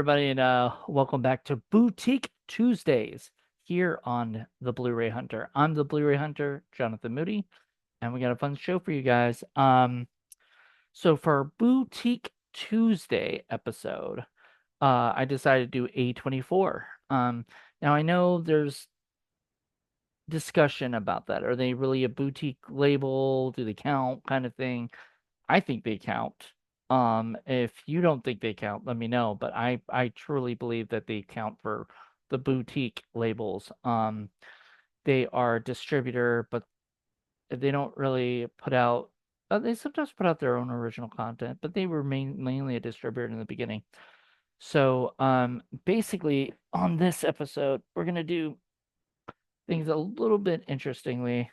everybody, and welcome back to Boutique Tuesdays here on the Blu-ray Hunter. I'm the Blu-ray Hunter, Jonathan Moody, and we got a fun show for you guys. So for our Boutique Tuesday episode, I decided to do A24. Now I know there's discussion about that. Are they really a boutique label? Do they count? Kind of thing. I think they count. If you don't think they count, let me know. But I truly believe that they count for the boutique labels. They are a distributor, but they don't really put out. They sometimes put out their own original content, but they were mainly a distributor in the beginning. So, basically, on this episode, we're gonna do things a little bit interestingly.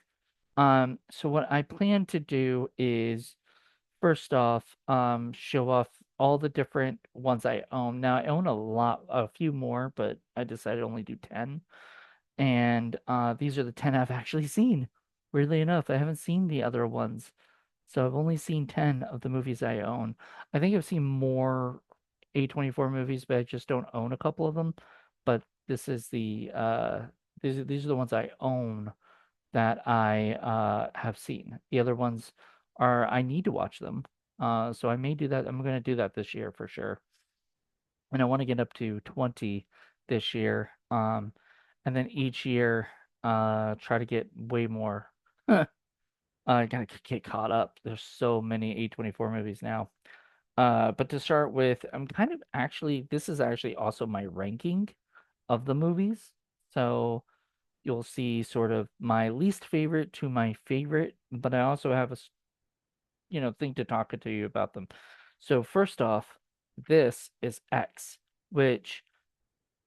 So what I plan to do is first off, show off all the different ones I own. Now I own a few more, but I decided to only do 10. And these are the 10 I've actually seen. Weirdly enough, I haven't seen the other ones. So I've only seen 10 of the movies I own. I think I've seen more A24 movies, but I just don't own a couple of them. But this is these are the ones I own that I have seen. The other ones are I need to watch them. So I may do that. I'm going to do that this year for sure. And I want to get up to 20 this year. And then each year, try to get way more. I gotta get caught up. There's so many A24 movies now. But to start with, I'm kind of actually, this is actually also my ranking of the movies. So you'll see sort of my least favorite to my favorite, but I also have thing to talk to you about them. So first off, this is X, which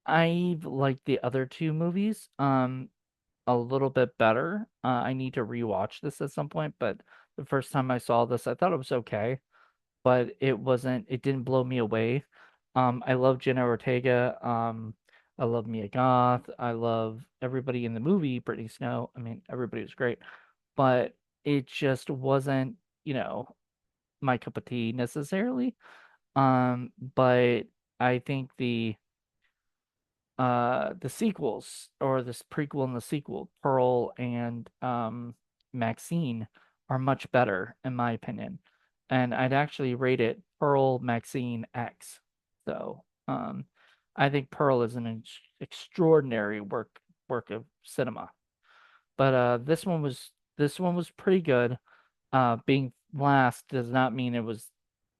I've liked the other two movies a little bit better. I need to rewatch this at some point, but the first time I saw this, I thought it was okay, but it didn't blow me away. I love Jenna Ortega. I love Mia Goth. I love everybody in the movie, Brittany Snow. I mean, everybody was great, but it just wasn't, my cup of tea necessarily. But I think the sequels or this prequel and the sequel, Pearl and Maxine, are much better in my opinion. And I'd actually rate it Pearl Maxine X. So, I think Pearl is an extraordinary work of cinema. But this one was pretty good. Being last does not mean it was,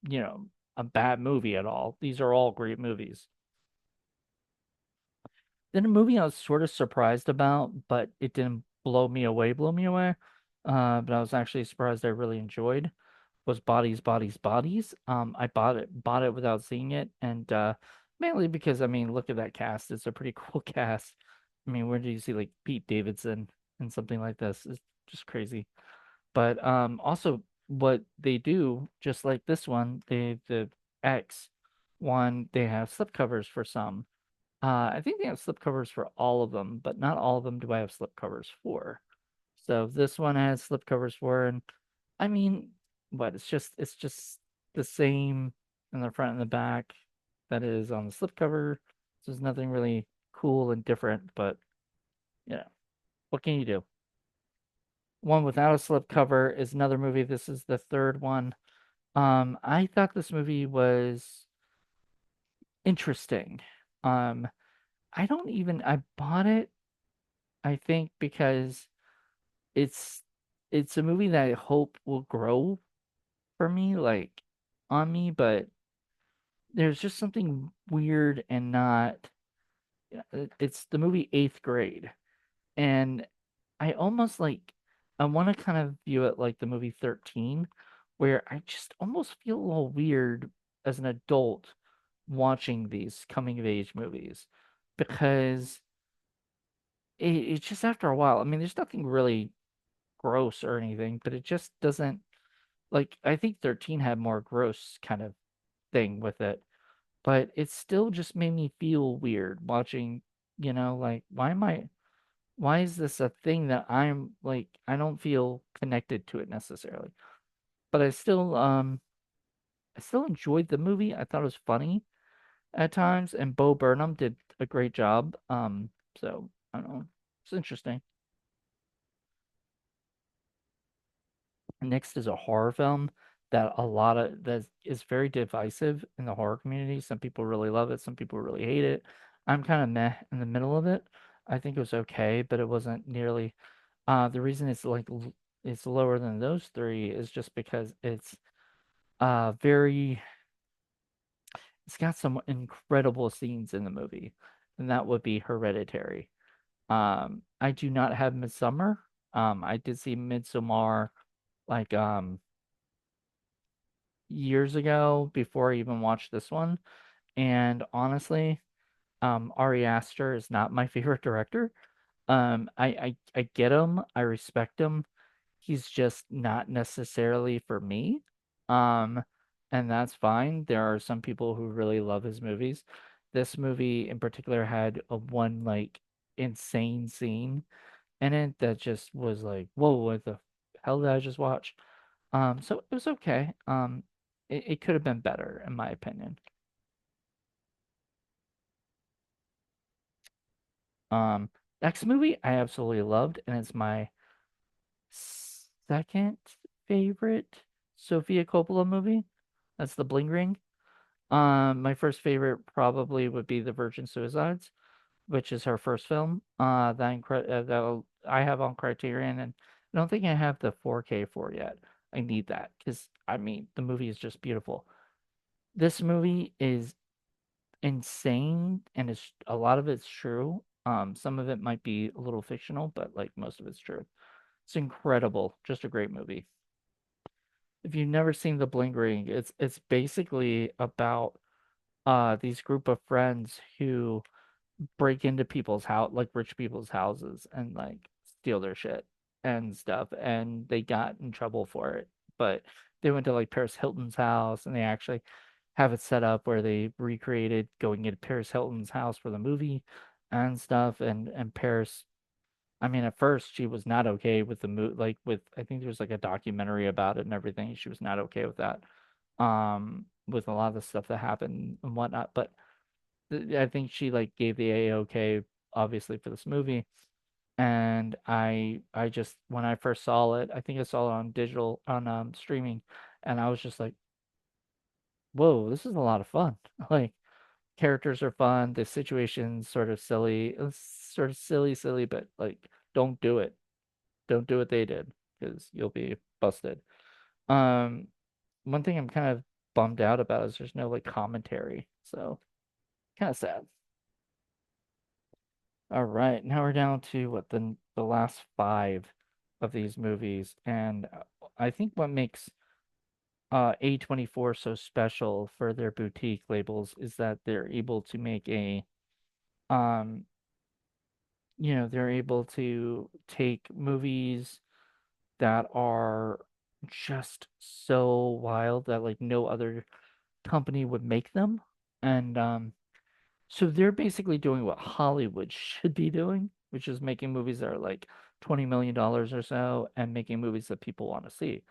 you know, a bad movie at all. These are all great movies. Then a movie I was sort of surprised about, but it didn't blow me away. But I was actually surprised I really enjoyed was Bodies, Bodies, Bodies. I bought it without seeing it, and mainly because I mean, look at that cast. It's a pretty cool cast. I mean, where do you see like Pete Davidson and something like this? It's just crazy. But also what they do, just like this one, the X one, they have slipcovers for some. I think they have slipcovers for all of them, but not all of them do I have slipcovers for. So this one has slipcovers for, and I mean, what? It's just the same in the front and the back that is on the slipcover. So there's nothing really cool and different, but what can you do? One without a slipcover is another movie. This is the third one. I thought this movie was interesting. Um, I bought it, I think, because it's it's a movie that I hope will grow for me, like on me, but there's just something weird and not. It's the movie Eighth Grade, and I almost like I want to kind of view it like the movie 13, where I just almost feel a little weird as an adult watching these coming of age movies because it's just after a while. I mean, there's nothing really gross or anything, but it just doesn't like I think 13 had more gross kind of thing with it, but it still just made me feel weird watching, like why is this a thing that I'm like I don't feel connected to it necessarily. But I still enjoyed the movie. I thought it was funny. at times, and Bo Burnham did a great job. So I don't know. It's interesting. Next is a horror film that a lot of that is very divisive in the horror community. Some people really love it, some people really hate it. I'm kind of meh in the middle of it. I think it was okay, but it wasn't nearly. The reason it's it's lower than those three is just because very it's got some incredible scenes in the movie, and that would be Hereditary. I do not have Midsummer. I did see Midsommar like years ago before I even watched this one. And honestly, Ari Aster is not my favorite director. I get him, I respect him. He's just not necessarily for me. Um, and that's fine. There are some people who really love his movies. This movie in particular had a one like insane scene in it that just was like, whoa, what the hell did I just watch? So it was okay. It could have been better, in my opinion. Um, Next movie I absolutely loved, and it's my second favorite Sofia Coppola movie. That's The Bling Ring. My first favorite probably would be The Virgin Suicides, which is her first film. That I have on Criterion, and I don't think I have the 4K for yet. I need that because I mean the movie is just beautiful. This movie is insane, and it's a lot of it's true. Some of it might be a little fictional, but like most of it's true. It's incredible. Just a great movie. If you've never seen The Bling Ring, it's basically about these group of friends who break into people's house, like rich people's houses, and like steal their shit and stuff, and they got in trouble for it. But they went to like Paris Hilton's house, and they actually have it set up where they recreated going into Paris Hilton's house for the movie and stuff. And Paris, I mean, at first she was not okay with the movie, like with I think there was like a documentary about it and everything. She was not okay with that, with a lot of the stuff that happened and whatnot. But I think she like gave the A-OK obviously for this movie. And I just when I first saw it, I think I saw it on digital on streaming, and I was just like, whoa, this is a lot of fun. Like characters are fun, the situation's sort of silly. It's sort of silly, but like don't do it. Don't do what they did because you'll be busted. Um, One thing I'm kind of bummed out about is there's no like commentary. So kind of sad. All right, now we're down to what the last five of these movies, and I think what makes A24 so special for their boutique labels is that they're able to make a um they're able to take movies that are just so wild that like no other company would make them. And so they're basically doing what Hollywood should be doing, which is making movies that are like $20 million or so and making movies that people want to see.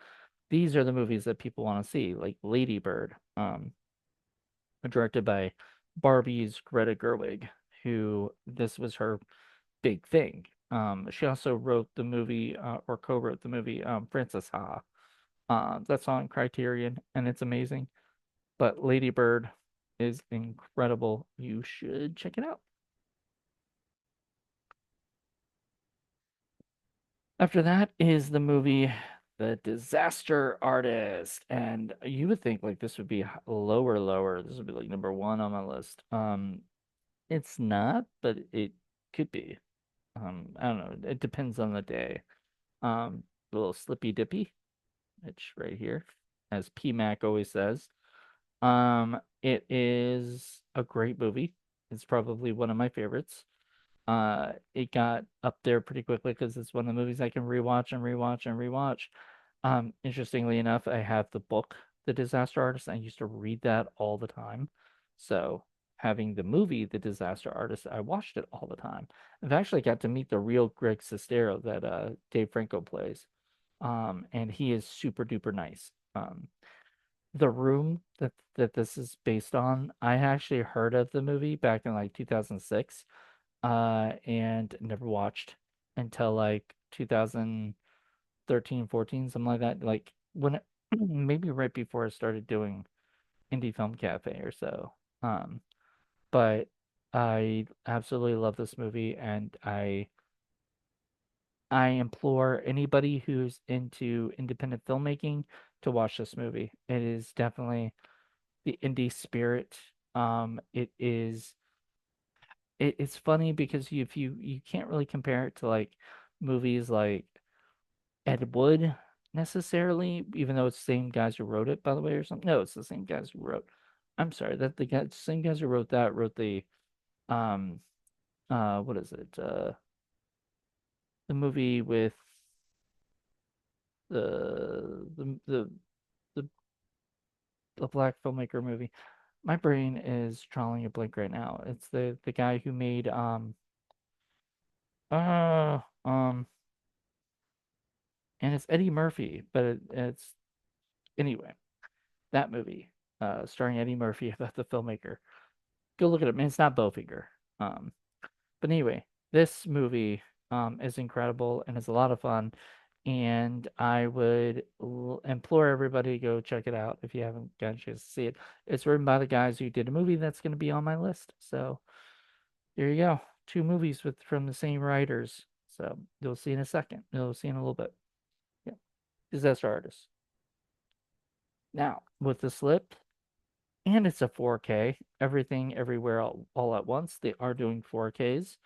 These are the movies that people want to see, like Lady Bird, directed by Barbie's Greta Gerwig, who this was her big thing. She also wrote the movie or co-wrote the movie Frances Ha. That's on Criterion and it's amazing. But Lady Bird is incredible. You should check it out. After that is the movie The Disaster Artist. And you would think like this would be lower. This would be like number one on my list. It's not, but it could be. I don't know. It depends on the day. A little slippy dippy, which right here, as PMac always says. It is a great movie. It's probably one of my favorites. It got up there pretty quickly because it's one of the movies I can rewatch and rewatch and rewatch. Interestingly enough, I have the book, The Disaster Artist. I used to read that all the time. So having the movie, The Disaster Artist, I watched it all the time. I've actually got to meet the real Greg Sestero that Dave Franco plays. And he is super duper nice. The Room that this is based on, I actually heard of the movie back in like 2006, and never watched until like 2013, 14, something like that. Like when it, maybe right before I started doing Indie Film Cafe or so. Um, but I absolutely love this movie, and I implore anybody who's into independent filmmaking to watch this movie. It is definitely the indie spirit. It is it's funny because if you can't really compare it to like movies like Ed Wood necessarily, even though it's the same guys who wrote it, by the way, or something. No, it's the same guys who wrote. I'm sorry, that the guys, same guys who wrote that wrote the um what is it? The movie with the the the black filmmaker movie. My brain is drawing a blank right now. It's the guy who made uh um and it's Eddie Murphy, but it's anyway, that movie starring Eddie Murphy about the filmmaker. Go look at it. Man, it's not Bowfinger. Um but anyway, this movie is incredible and it's a lot of fun, and I would implore everybody to go check it out if you haven't got a chance to see it. It's written by the guys who did a movie that's going to be on my list. So there you go. Two movies with from the same writers. So you'll see in a second. You'll see in a little bit. Yeah. Disaster Artist. Now, with the slip, and it's a 4K, everything everywhere all at once. They are doing 4Ks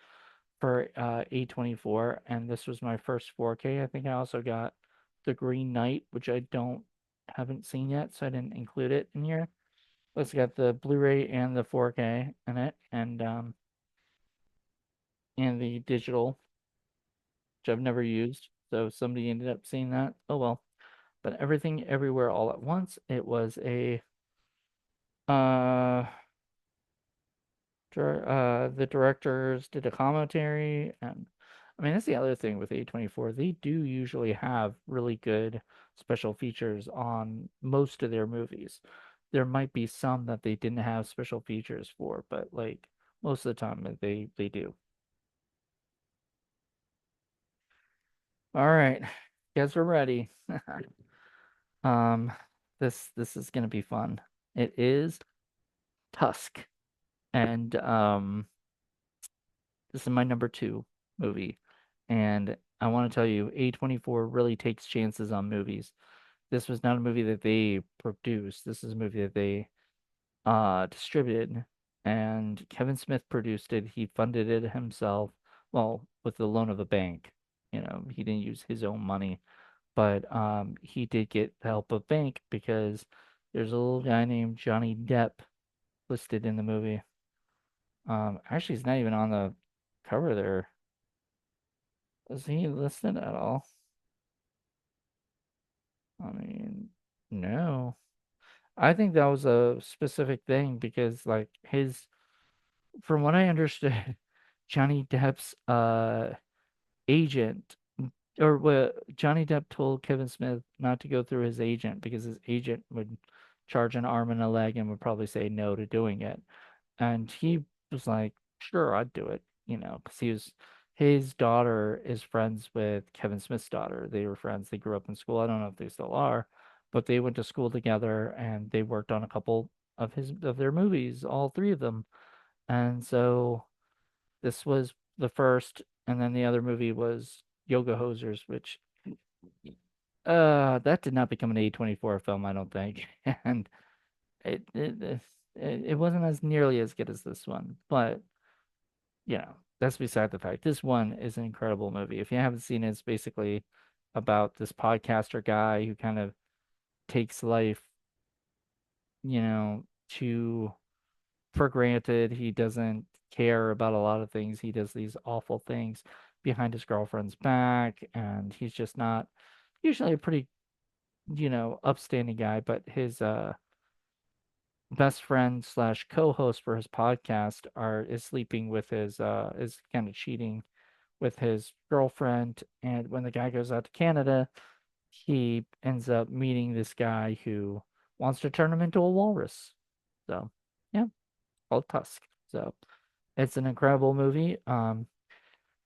for A24, and this was my first 4K. I think I also got The Green Knight, which I don't haven't seen yet, so I didn't include it in here. But it's got the Blu-ray and the 4K in it, and the digital, which I've never used. So somebody ended up seeing that. Oh well. But everything everywhere all at once. It was a uh the directors did a commentary, and I mean that's the other thing with A24. They do usually have really good special features on most of their movies. There might be some that they didn't have special features for, but like most of the time they do. All right. Guys are ready. Um this is gonna be fun. It is Tusk. And this is my number two movie. And I want to tell you, A24 really takes chances on movies. This was not a movie that they produced. This is a movie that they distributed. And Kevin Smith produced it. He funded it himself, well, with the loan of a bank. You know, he didn't use his own money, but he did get the help of bank because there's a little guy named Johnny Depp listed in the movie. Actually, he's not even on the cover there. Is he listed at all? I mean, no. I think that was a specific thing because, like, from what I understood, Johnny Depp's agent, or what Johnny Depp told Kevin Smith not to go through his agent because his agent would charge an arm and a leg and would probably say no to doing it. And he was like, sure, I'd do it, because his daughter is friends with Kevin Smith's daughter. They were friends. They grew up in school. I don't know if they still are, but they went to school together and they worked on a couple of their movies, all three of them. And so this was the first, and then the other movie was Yoga Hosers, which that did not become an A24 film, I don't think. And it wasn't as nearly as good as this one, but that's beside the fact. This one is an incredible movie. If you haven't seen it, it's basically about this podcaster guy who kind of takes life, to for granted. He doesn't care about a lot of things. He does these awful things behind his girlfriend's back, and he's just not usually a pretty, upstanding guy, but his best friend slash co-host for his podcast is sleeping with is kind of cheating with his girlfriend, and when the guy goes out to Canada, he ends up meeting this guy who wants to turn him into a walrus. So, yeah, called Tusk. So, it's an incredible movie.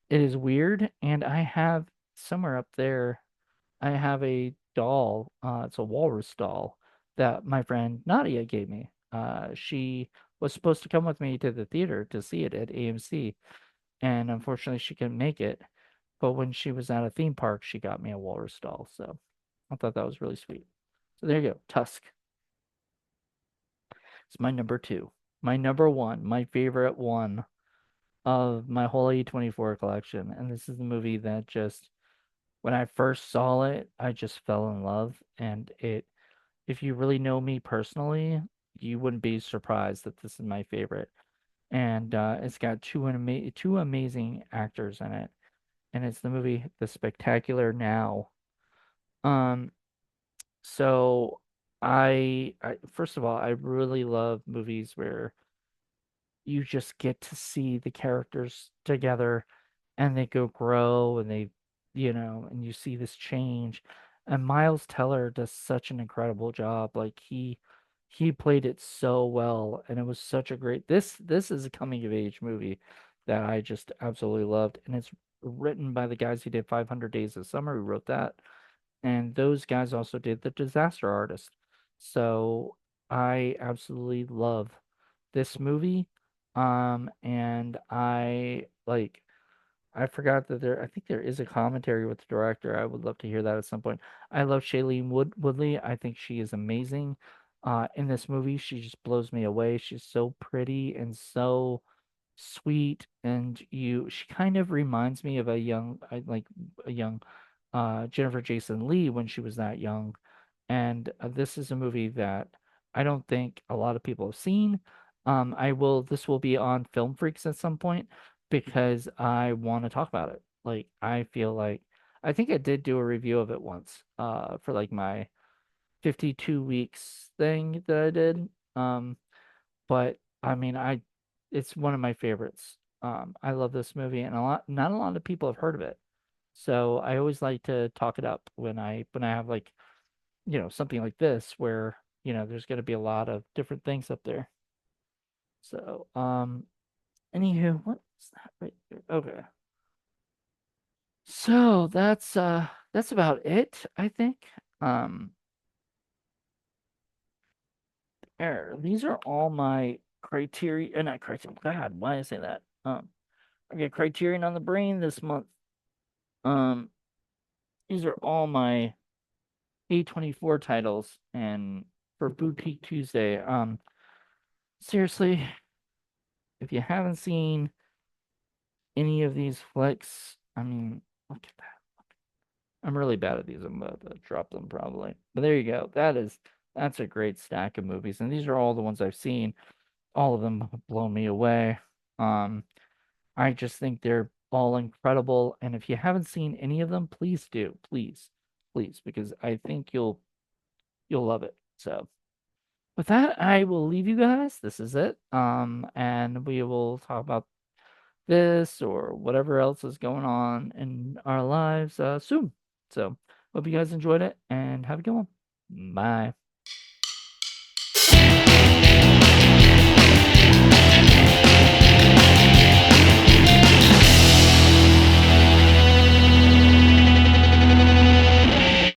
It is weird, and I have somewhere up there, I have a doll. It's a walrus doll that my friend Nadia gave me. She was supposed to come with me to the theater to see it at AMC, and unfortunately, she couldn't make it. But when she was at a theme park, she got me a walrus doll. So I thought that was really sweet. So there you go. Tusk. It's my number two. My number one, my favorite one of my whole A24 collection. And this is the movie that just, when I first saw it, I just fell in love. And if you really know me personally, you wouldn't be surprised that this is my favorite. And it's got two amazing actors in it. And it's the movie The Spectacular Now. Um, so I first of all, I really love movies where you just get to see the characters together and they go grow and and you see this change. And Miles Teller does such an incredible job. Like he played it so well and it was such a great this is a coming of age movie that I just absolutely loved. And it's written by the guys who did 500 Days of Summer, who wrote that. And those guys also did The Disaster Artist. So I absolutely love this movie. And I forgot that I think there is a commentary with the director. I would love to hear that at some point. I love Woodley. I think she is amazing. In this movie, she just blows me away. She's so pretty and so sweet, and she kind of reminds me of a young Jennifer Jason Leigh when she was that young. And this is a movie that I don't think a lot of people have seen. This will be on Film Freaks at some point because I want to talk about it. Like, I feel like, I think I did do a review of it once, for like my 52 weeks thing that I did. But I mean, it's one of my favorites. I love this movie, and not a lot of people have heard of it. So I always like to talk it up when I have like, something like this where, there's going to be a lot of different things up there. So, anywho, what's that right there? Okay. So that's about it, I think. Um, these are all my criteria, not criteria. God, why did I say that? I get Criterion on the brain this month. Um, these are all my A24 titles, and for Boutique Tuesday, seriously, if you haven't seen any of these flicks, I mean, look at that. I'm really bad at these. I'm about to drop them probably. But there you go. That's a great stack of movies. And these are all the ones I've seen. All of them have blown me away. Um, I just think they're all incredible. And if you haven't seen any of them, please do. Please. Please, because I think you'll love it. So with that, I will leave you guys. This is it. And we will talk about this or whatever else is going on in our lives soon. So hope you guys enjoyed it and have a good one. Bye.